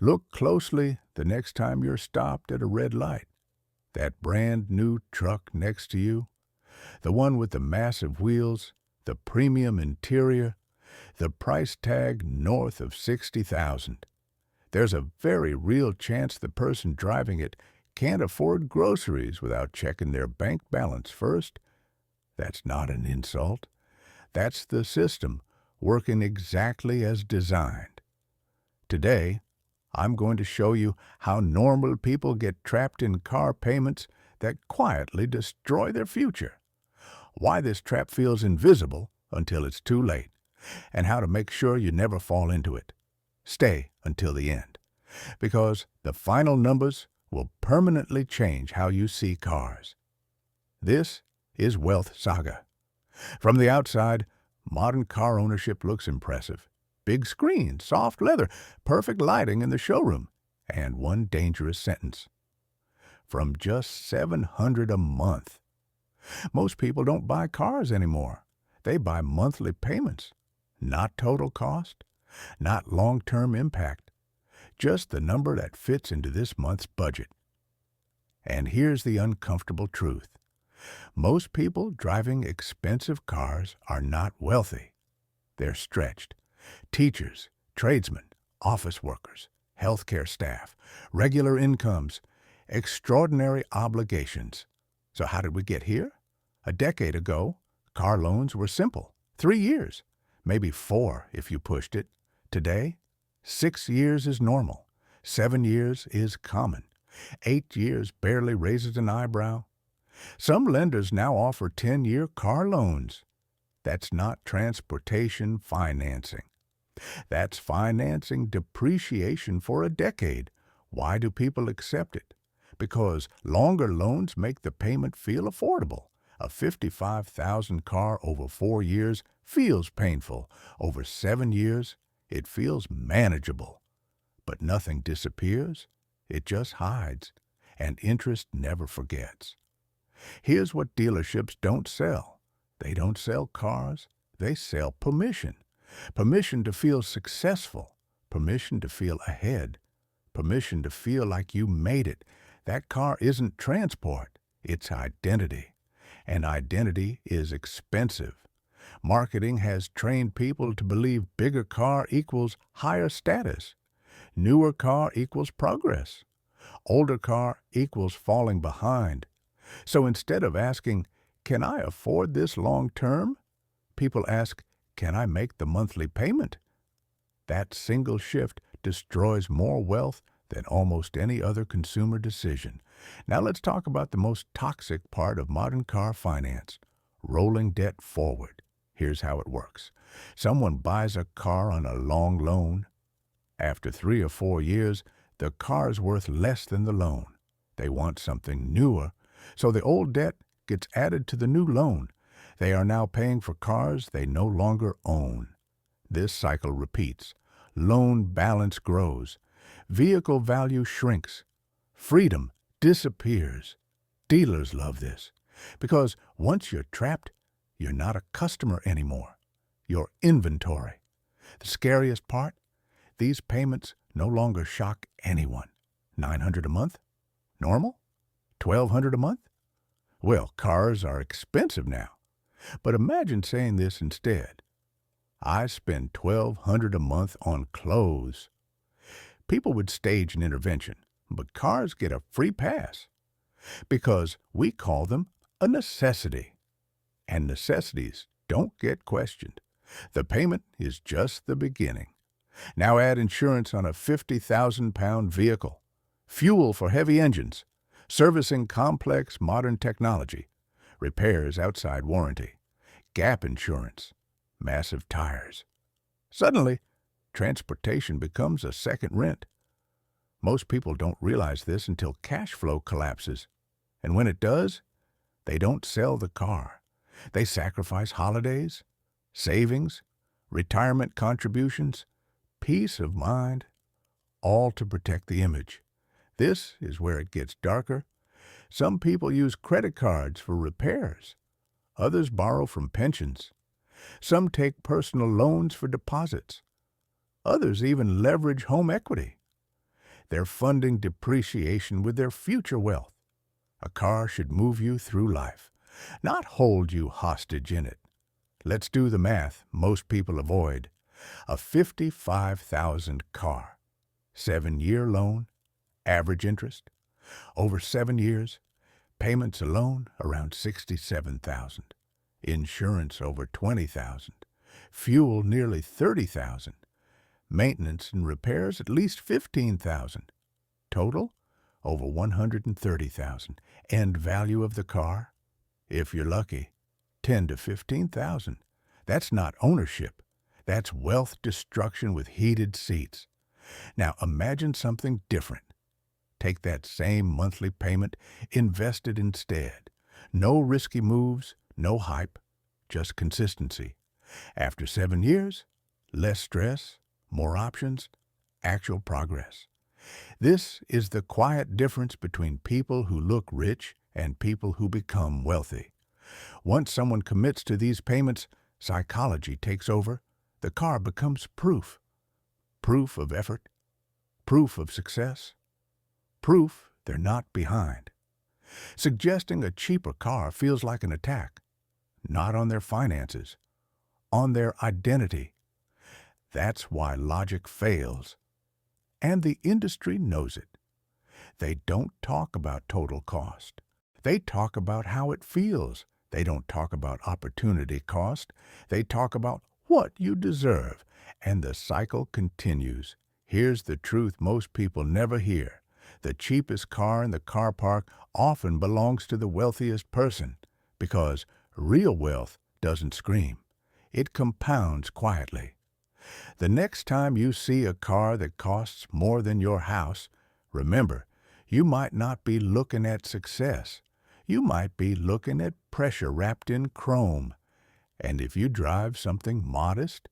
Look closely the next time you're stopped at a red light. That brand new truck next to you, the one with the massive wheels, the premium interior, the price tag north of 60,000. There's a very real chance the person driving it can't afford groceries without checking their bank balance first. That's not an insult. That's the system working exactly as designed. Today, I'm going to show you how normal people get trapped in car payments that quietly destroy their future, why this trap feels invisible until it's too late, and how to make sure you never fall into it. Stay until the end, because the final numbers will permanently change how you see cars. This is Wealth Saga. From the outside, modern car ownership looks impressive. Big screen, soft leather, perfect lighting in the showroom, and one dangerous sentence. From just $700 a month. Most people don't buy cars anymore. They buy monthly payments. Not total cost, not long-term impact, just the number that fits into this month's budget. And here's the uncomfortable truth. Most people driving expensive cars are not wealthy. They're stretched. Teachers, tradesmen, office workers, healthcare staff, regular incomes, extraordinary obligations. So how did we get here? A decade ago, car loans were simple. 3 years, maybe 4 if you pushed it. Today, 6 years is normal. 7 years is common. 8 years barely raises an eyebrow. Some lenders now offer 10-year car loans. That's not transportation financing. That's financing depreciation for a decade. Why do people accept it? Because longer loans make the payment feel affordable. A $55,000 car over 4 years feels painful. Over 7 years, it feels manageable. But nothing disappears. It just hides, and interest never forgets. Here's what dealerships don't sell. They don't sell cars. They sell permission. Permission to feel successful. Permission to feel ahead. Permission to feel like you made it. That car isn't transport. It's identity. And identity is expensive. Marketing has trained people to believe bigger car equals higher status. Newer car equals progress. Older car equals falling behind. So instead of asking, can I afford this long term? People ask, can I make the monthly payment? That single shift destroys more wealth than almost any other consumer decision. Now let's talk about the most toxic part of modern car finance, rolling debt forward. Here's how it works. Someone buys a car on a long loan. After 3 or 4 years, the car's worth less than the loan. They want something newer, so the old debt gets added to the new loan. They are now paying for cars they no longer own. This cycle repeats. Loan balance grows. Vehicle value shrinks. Freedom disappears. Dealers love this, because once you're trapped, you're not a customer anymore. You're inventory. The scariest part? These payments no longer shock anyone. $900 a month? Normal? $1,200 a month? Well, cars are expensive now. But imagine saying this instead. I spend $1,200 a month on clothes. People would stage an intervention, but cars get a free pass because we call them a necessity. And necessities don't get questioned. The payment is just the beginning. Now add insurance on a 50,000-pound vehicle, fuel for heavy engines, servicing complex modern technology, repairs outside warranty, gap insurance, massive tires. Suddenly, transportation becomes a second rent. Most people don't realize this until cash flow collapses. And when it does, they don't sell the car. They sacrifice holidays, savings, retirement contributions, peace of mind, all to protect the image. This is where it gets darker. Some people use credit cards for repairs. Others borrow from pensions. Some take personal loans for deposits. Others even leverage home equity. They're funding depreciation with their future wealth. A car should move you through life, not hold you hostage in it. Let's do the math most people avoid. A $55,000 car, 7-year loan, average interest, over 7 years, payments alone around $67,000, insurance over $20,000, fuel nearly $30,000, maintenance and repairs at least $15,000, total over $130,000, and value of the car, if you're lucky, $10,000 to $15,000. That's not ownership. That's wealth destruction with heated seats. Now imagine something different. Take that same monthly payment, invest it instead. No risky moves, no hype, just consistency. After 7 years, less stress, more options, actual progress. This is the quiet difference between people who look rich and people who become wealthy. Once someone commits to these payments, psychology takes over. The car becomes proof. Proof of effort, proof of success, proof they're not behind. Suggesting a cheaper car feels like an attack, not on their finances, on their identity. That's why logic fails. And the industry knows it. They don't talk about total cost. They talk about how it feels. They don't talk about opportunity cost. They talk about what you deserve. And the cycle continues. Here's the truth most people never hear. The cheapest car in the car park often belongs to the wealthiest person, because real wealth doesn't scream. It compounds quietly. The next time you see a car that costs more than your house, remember, you might not be looking at success. You might be looking at pressure wrapped in chrome. And if you drive something modest,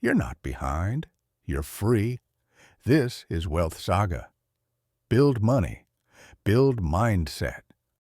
you're not behind. You're free. This is Wealth Saga. Build money. Build mindset.